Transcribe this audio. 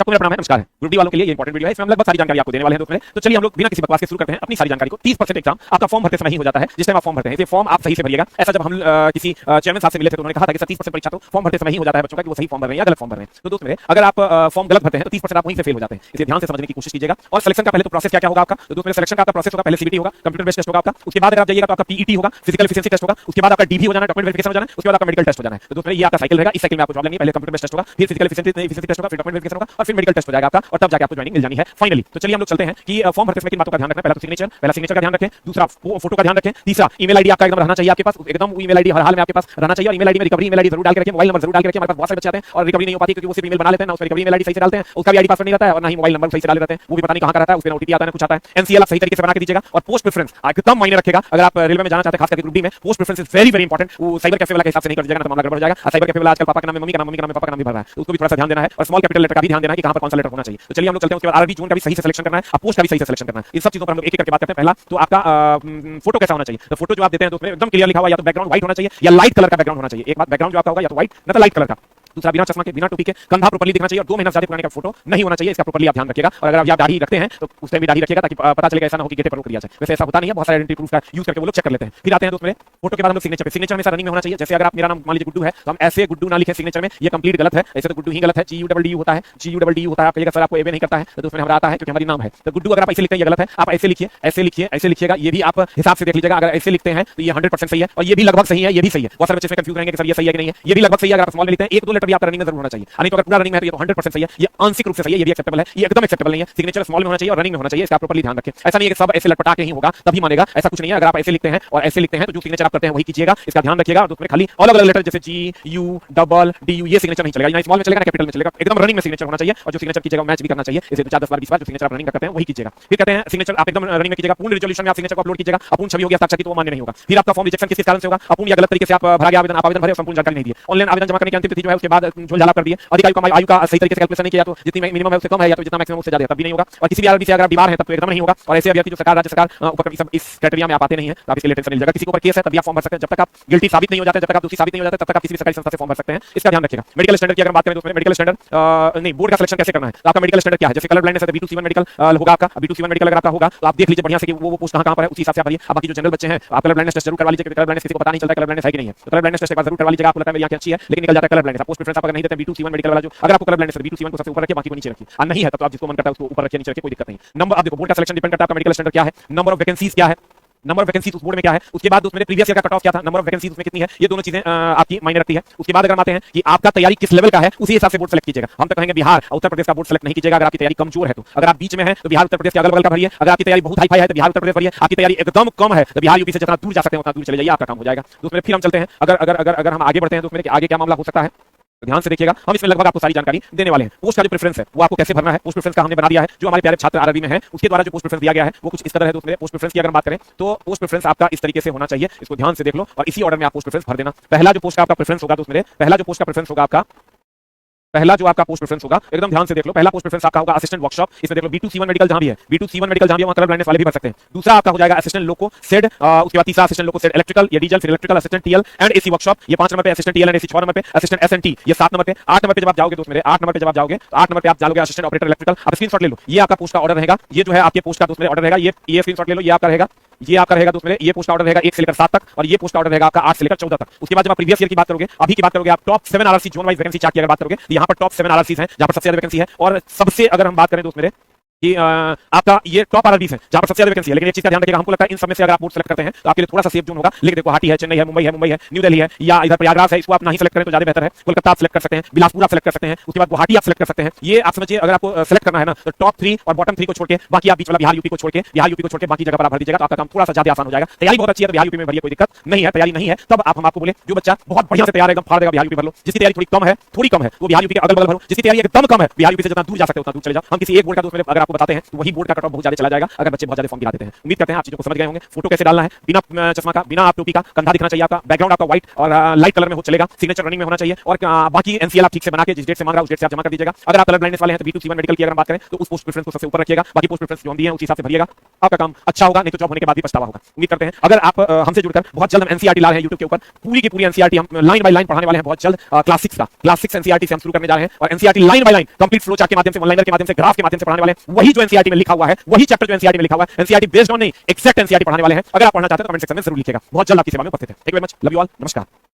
सबको मेरा प्रणाम है, नमस्कार है। ग्रुप डी वालों के लिए ये इंपॉर्टेंट वीडियो है, इसमें हम लगभग सारी जानकारी आपको देने वाले हैं दोस्तों मेरे। तो चलिए हम लोग बिना किसी बकवास के शुरू करते हैं अपनी सारी जानकारी को। 30% एग्जाम आपका फॉर्म भरते समय ही हो जाता है, जिस टाइम आप फॉर्म भरते हैं। ये फॉर्म आप सही से भरिएगा। ऐसा जब हम किसी चेयरमैन साहब से मिले थे तो उन्होंने कहा था कि 30% परीक्षा तो फॉर्म भरते समय ही हो जाता है बच्चों का, कि वो सही फॉर्म भर रहे हैं या गलत फॉर्म भर रहे हैं। तो दोस्त मेरे, अगर आप फॉर्म गलत भरते हैं तो 30% आप वहीं से फेल हो जाते हैं। इसे ध्यान से समझने की कोशिश कीजिएगा। और सिलेक्शन का पहले तो प्रोसेस क्या क्या होगा आपका, तो दोस्त मेरे सिलेक्शन का आपका प्रोसेस होगा, पहले सीबीटी होगा, कंप्यूटर बेस्ड टेस्ट होगा आपका। उसके बाद अगर आप जाइएगा तो आपका पीईटी होगा, फिजिकल एफिशिएंसी टेस्ट होगा। उसके बाद आपका डीबी हो जाना है, डॉक्यूमेंट वेरिफिकेशन हो जाना है। उसके बाद आपका मेडिकल टेस्ट हो जाना है। तो दोस्त मेरे, ये आपका साइकिल रहेगा। इस साइकिल में आपको जॉब लेनी है। पहले कंप्यूटर बेस्ड टेस्ट होगा, फिर फिजिकल एफिशिएंसी टेस्ट होगा, फिर डॉक्यूमेंट वेरिफिकेशन होगा और फिर मेडिकल टेस्ट हो जाएगा आपका, और तब जाके आपको ज्वाइनिंग मिल जानी है फाइनली। तो चलिए हम लोग चलते हैं कि फॉर्म भरते समय किन बातों का ध्यान रखना है। पहला तो सिग्नेचर का ध्यान रखें। दूसरा फोटो का ध्यान रखें। तीसरा ईमेल आईडी आपका एकदम रहना चाहिए आपके पास, एकदम ईमेल आईडी हर हाल में आपके पास रहना चाहिए। और ईमेल आईडी में रिकवरी ईमेल आईडी जरूर डाल के रखें, मोबाइल नंबर जरूर डाल के रखें। हमारे पास बहुत सारे बच्चे आते हैं और रिकवरी नहीं हो पाती क्योंकि वो सिर्फ ईमेल बना लेते हैं ना, उसमें रिकवरी ईमेल आईडी सही से डालते हैं, उसका भी आईडी पासवर्ड नहीं रहता है और ना ही मोबाइल नंबर सही से डाले रहते हैं, वो भी पता नहीं कहां का रहता है, उसमें ओटीपी आता है, कुछ आता है। एनसीएल आप सही तरीके से बना के दीजिएगा। और पोस्ट प्रेफरेंस एकदम मायने रखेगा। अगर आप रेलवे में जाना चाहते हैं, खास करके ग्रुप डी में, post preference is very very important. वो साइबर कैफे वाला के हिसाब से नहीं कर दीजिएगा, तो मामला गड़बड़ हो जाएगा। साइबर कैफे वाला आजकल पापा का नाम है, मम्मी का नाम है, पापा का नाम भी भर रहा है, तो उसको भी थोड़ा सा ध्यान देना है। और स्मॉल कैपिटल लेटर का भी ध्यान देना है कि कहां पर कौन सा लेटर होना चाहिए। तो चलिए हम लोग चलते हैं। उसके बाद आरबी जोन का भी सही से सिलेक्शन करना है, पोस्ट का भी सही से सिलेक्शन करना है। इन सब चीजों पर हम लोग एक एक करके बात करते हैं। पहला तो आपका फोटो कैसा होना चाहिए। तो फोटो जो आप देते हैं दोस्तों एकदम क्लियर लिखा हुआ, या तो बैकग्राउंड व्हाइट होना चाहिए या लाइट कलर का बैकग्राउंड होना चाहिए। एक बात, बैकग्राउंड जो आपका होगा या तो व्हाइट ना तो लाइट कलर का। दूसरा, बिना चश्मा के, बिना टोपी के, कंधा प्रॉपर्ली दिखना चाहिए और 2 महीना से ज्यादा पुराने का फोटो नहीं होना चाहिए। इसका प्रॉपर्ली आप ध्यान रखिएगा। और अगर आप दाढ़ी रखते हैं तो उस टाइम भी दाढ़ी रखिएगा ताकि पता चलेगा ऐसा ना हो कि गेटे पर रोक दिया जाए। वैसे ऐसा होता नहीं है, बहुत सारे आइडेंटिटी प्रूफ का यूज करके वो लोग चेक कर लेते हैं। फिर आते हैं दोस्त मेरे फोटो के बाद हम लोग सिग्नेचर पे। सिग्नेचर हमेशा रनिंग में होना चाहिए। जैसे अगर आप, मेरा नाम मान लीजिए गुड्डू है, तो हम ऐसे गुड्डू ना लिखें सिग्नेचर में, ये कंप्लीट गलत है। ऐसे तो गुड्डू ही गलत है, GUDDU होता है, GUDDU होता है। आप कहिएगा सर आपको एवे नहीं करता है, तो उसमें हमारा आता है क्योंकि हमारी नाम है। तो गुड्डू अगर आप ऐसे लिखते हैं ये गलत है, आप ऐसे लिखिए, ऐसे लिखिए, ऐसे लिखिएगा। ये भी आप हिसाब से देख लीजिएगा। अगर ऐसे लिखते हैं तो ये 100% सही है और ये भी लगभग सही है, ये भी सही है। बहुत सारे बच्चे कंफ्यूज रहेंगे कि सर ये सही है कि नहीं है। ये भी लगभग सही है। अगर आप स्मॉल में लिखते हैं, एक दो लेटर भी आपका रनिंग में जरूर होना चाहिए। नहीं तो अगर पूरा रनिंग में है तो ये तो 100% सही है, ये आंशिक रूप से सही है, ये भी एक्सेप्टेबल है, ये एकदम एक्सेप्टेबल नहीं है। सिग्नेचर स्मॉल में होना चाहिए और रनिंग में होना चाहिए। इसका प्रॉपर्ली ध्यान रखें। ऐसा नहीं है कि सब ऐसे लटपटा के ही होगा तभी मानेगा, ऐसा कुछ नहीं है। अगर आप ऐसे लिखते हैं और ऐसे लिखते हैं तो जो सिग्नेचर आप करते हैं वही कीजिएगा, इसका ध्यान रखिएगा। और उसमें खाली अलग अलग लेटर जैसे GUDDU ये सिग्नेचर नहीं चलेगा, ना स्मॉल में चलेगा ना कैपिटल में चलेगा। एकदम रनिंग में सिग्नेचर होना चाहिए और जो सिग्नेचर कीजिएगा मैच भी करना चाहिए। इसे 4 10 बार 20 बार जो सिग्नेचर आप रनिंग करते हैं वही कीजिएगा। फिर कहते हैं सिग्नेचर आप एकदम रनिंग में कीजिएगा, पूर्ण रिजोल्यूशन में आप सिग्नेचर को अपलोड कीजिएगा। अपूर्ण छवि होगी हस्ताक्षर की तो वो मान्य नहीं होगा। फिर आपका फॉर्म रिजेक्शन किस कारण से होगा, अपूर्ण या गलत तरीके से आप भरा गया आवेदन, आप आवेदन भरे संपूर्ण जानकारी नहीं दी, ऑनलाइन आवेदन जमा करने की अंतिम तिथि जो है उसके बाद झोल-झाला कर दिए, अधिक आयु का सही तरीके से कैलकुलेशन नहीं किया, तो जितनी मिनिमम है उससे कम है या तो जितना मैक्सिमम उससे ज्यादा है तब भी नहीं होगा। और किसी भी आरबी से अगर आप बीमार हैं तब तो एकदम नहीं होगा। और ऐसे अभ्यर्थी जो सरकार, राज्य सरकार ऊपर सब इस क्राइटेरिया में आप आते नहीं है, तो आप इसके लिए टेंशन नहीं लीजिएगा। किसी के ऊपर केस है तब भी आप फॉर्म भर सकते हैं। जब तक आप गिल्टी साबित नहीं हो जाते, जब तक आप दोषी साबित नहीं हो जाते, तब तक आप किसी भी सरकारी संस्था से फॉर्म भर सकते हैं। इसका ध्यान रखिएगा। मेडिकल स्टैंडर्ड की अगर बात करें तो मेडिकल स्टैंडर्ड नहीं, बोर्ड का सिलेक्शन कैसे करना है। तो आपका मेडिकल स्टैंडर्ड क्या है, जैसे कलर ब्लाइंडनेस है तो B2C1 मेडिकल होगा आपका। B2C1 मेडिकल अगर आपका होगा तो आप देख लीजिए बढ़िया से कि वो पोस्ट कहां पर है, उसी हिसाब से आप भरिए। अब बाकी जो जनरल बच्चे हैं आप कलर ब्लाइंडनेस टेस्ट जरूर करवा लीजिए। कलर ब्लाइंडनेस किसी को पता नहीं चलता कलर ब्लाइंडनेस है कि नहीं है, तो कलर ब्लाइंडनेस टेस्ट एक बार जरूर करवा लीजिएगा। आपको लगता है मेरी आंखें अच्छी है लेकिन निकल जाता है कलर ब्लाइंडनेस। पोस्ट प्रेफरेंस आप अगर नहीं देते B2C1 मेडिकल वाला जो, अगर आपको कलर ब्लाइंडनेस है B2C1 को सबसे ऊपर रखिए, बाकी को नीचे रखिए। और नहीं है तो आप जिसको मन करता है उसको ऊपर रखिए, नीचे रखिए, कोई दिक्कत नहीं। नंबर, आप देखो बोर्ड का सिलेक्शन डिपेंड करता है आपका मेडिकल स्टैंडर्ड क्या है, नंबर ऑफ वैकेंसीज क्या है, नंबर ऑफ वैकेंसीज उस बोर्ड में क्या है। उसके बाद उसमें प्रीवियस ईयर का कट ऑफ क्या था, नंबर ऑफ वैकेंसीज उसमें कितनी है, ये दोनों चीजें आपकी मायने रखती है। उसके बाद अगर हम आते हैं कि आपका तैयारी किस लेवल का है, उसी हिसाब से बोर्ड सेलेक्ट कीजिएगा। हम तो कहेंगे बिहार उत्तर प्रदेश का बोर्ड सेलेक्ट नहीं कीजिएगा अगर आपकी तैयारी कमजोर है तो। अगर आप बीच में है तो बिहार उत्तर प्रदेश के अगल बगल का भरिए। अगर आपकी तैयारी बहुत हाई फाई है तो बिहार उत्तर प्रदेश भरिए। आपकी तैयारी एकदम कम है तो बिहार यूपी से जितना दूर जा सकते हैं उतना दूर चले जाइए, आपका काम हो जाएगा। दोस्तों फिर हम चलते हैं, अगर हम आगे बढ़ते हैं तो आगे क्या मामला हो सकता है, ध्यान से देखिएगा। हम इसमें लगभग आपको सारी जानकारी देने वाले हैं। पोस्ट का जो प्रेफरेंस है वो आपको कैसे भरना है, पोस्ट प्रेफरेंस का हमने बना दिया है। जो हमारे प्यारे छात्र आरआरबी में है उसके द्वारा जो पोस्ट प्रेफरेंस दिया गया है वो कुछ इस तरह है। दोस्तों पोस्ट प्रेफरेंस की अगर बात करें तो पोस्ट प्रेफरेंस आपका इस तरीके से होना चाहिए, इसको ध्यान से देख लो और इसी ऑर्डर में आप पोस्ट प्रेफरेंस भर देना। पहला जो पोस्ट का आपका प्रेफरेंस होगा दोस्तों, पहला जो पोस्ट का प्रेफरेंस होगा आपका, पहला जो आपका पोस्ट प्रेफरेंस होगा एकदम ध्यान से देख लो, पहला पोस्ट प्रेफरेंस आपका होगा असिस्टेंट वर्कशॉप। इसमें देख लो B2C1 मेडिकल जहां भी है, B2C1 मेडिकल जहां भी है वहां कलर ब्लाइंडनेस वाले भी भर सकते हैं। दूसरा आपका हो जाएगा असिस्टेंट लोको सेड, उसके बाद तीसरा असिस्टेंट लोको सेड इलेक्ट्रिकल या डीजल, फिर electrical assistant TL and AC workshop, ये 5 नंबर पे, assistant TL and AC 6 number पे, असिस्टेंट SNT ये 7 नंबर पे, 8 नंबर पे जब आप जाओगे दोस्त मेरे, 8 नंबर पे जब आप जाओगे तो 8 नंबर पे आप जाओगे असिस्टेंट ऑपरेटर इलेक्ट्रिकल। आप स्क्रीनशॉट ले लो, ये आपका पोस्ट का ऑर्डर रहेगा। ये जो है आपके पोस्ट का दोस्त मेरे ऑर्डर रहेगा, ये स्क्रीनशॉट ले लो, ये आपका रहेगा, ये आपका रहेगा दोस्त मेरे। ये पोस्ट का ऑर्डर रहेगा 1 से लेकर 7 तक और ये पोस्ट का ऑर्डर रहेगा आपका 8 से लेकर 14 तक। उसके बाद जब आप प्रीवियस ईयर की बात करोगे, अभी की बात करोगे, आप top 7 RRC zone wise vacancy chart की अगर बात करोगे तो यहाँ पर टॉप 7 आरआरसीज हैं जहां पर सबसे ज्यादा वैकेंसी है। और सबसे अगर हम बात करें दोस्त मेरे कि आपका ये टॉप आरआरबीस है जहां पर सबसे ज्यादा वैकेंसी है। लेकिन एक चीज का ध्यान रखिएगा, हमको लगता है इन सब में से अगर आप बोर्ड सेलेक्ट करते हैं तो आपके लिए थोड़ा सा सेफ जोन होगा। लेकिन देखो गुवाहाटी है, चेन्नई है, मुंबई है, न्यू दिल्ली है या इधर प्रयागराज है, इसको आप नहीं सेलेक्ट करें तो ज्यादा बेहतर है। कोलकाता आप सेलेक्ट कर सकते हैं, बिलासपुर आप सेलेक्ट कर सकते हैं, उसके बाद गुवाहाटी आप सेलेक्ट कर सकते हैं। ये आप समझिए अगर आपको सेलेक्ट करना है ना तो टॉप 3 और बॉटम 3 को छोड़ के बाकी आप बीच वाला बिहार यूपी को छोड़ के बाकी जगह पर आप भर दीजिएगा तो आपका काम थोड़ा सा ज्यादा आसान हो जाएगा। तैयारी बहुत अच्छी है तो बिहार यूपी में भरिए, कोई दिक्कत नहीं है। तैयारी नहीं है तब हम आपको बोले जो बच्चा बहुत बढ़िया से तैयार है एकदम फाड़ देगा बिहार यूपी भर लो। जिसकी तैयारी थोड़ी कम है वो बिहार यूपी के अगल बगल भरो। जिसकी तैयारी एकदम कम है बिहार यूपी से जितना दूर जा सकते हो उतना दूर चले जाओ। हम किसी एक बोर्ड का दोस्त मेरे अगर आपको आपको बताते हैं तो वही बोर्ड का कट ऑफ बहुत ज्यादा चला जाएगा अगर बच्चे बहुत ज्यादा फॉर्म गिरा देते हैं। उम्मीद करते हैं आप चीजों को समझ गए होंगे। फोटो कैसे डालना है, बिना चश्मा का, बिना आप टोपी का, कंधा दिखना चाहिए आपका, बैकग्राउंड आपका व्हाइट और लाइट कलर में हो चलेगा, सिग्नेचर रनिंग में होना चाहिए और बाकी एनसीएल आप ठीक से बना के जिस डेट से मांग रहा है उस डेट से आप जमा कर दीजिएगा। अगर आप कलर ब्लाइंडनेस वाले हैं तो B2C1 मेडिकल की अगर बात करें तो उस पोस्ट प्रेफरेंस को सबसे ऊपर रखिएगा, बाकी पोस्ट प्रेफरेंस जो हम दिए हैं उस हिसाब से भरिएगा, आपका काम अच्छा होगा, नहीं तो जॉब होने के बाद भी पछतावा होगा। उम्मीद करते हैं अगर आप हमसे जुड़कर बहुत जल्द हम एनसीईआरटी ला रहे हैं YouTube के ऊपर, पूरी की पूरी एनसीईआरटी हम लाइन बाय लाइन पढ़ाने वाले हैं बहुत जल्द। क्लास 6 एनसीईआरटी से हम शुरू करने जा रहे हैं और NCERT line by line complete flow chart के माध्यम से, ऑनलाइनर के माध्यम से, ग्राफ के माध्यम से पढ़ाने वाले हैं। वही जो एनसीईआरटी में लिखा हुआ है, वही चैप्टर जो एनसीईआरटी में लिखा हुआ है, एनसीईआरटी बेस्ड ऑन नहीं, एग्जैक्ट एनसीईआरटी पढ़ाने वाले हैं। अगर आप पढ़ना चाहते हैं तो कमेंट सेक्शन में जरूर लिखिएगा। बहुत जल्द आपकी सेवा में उपस्थित है। Thank you very much, love you all, नमस्कार।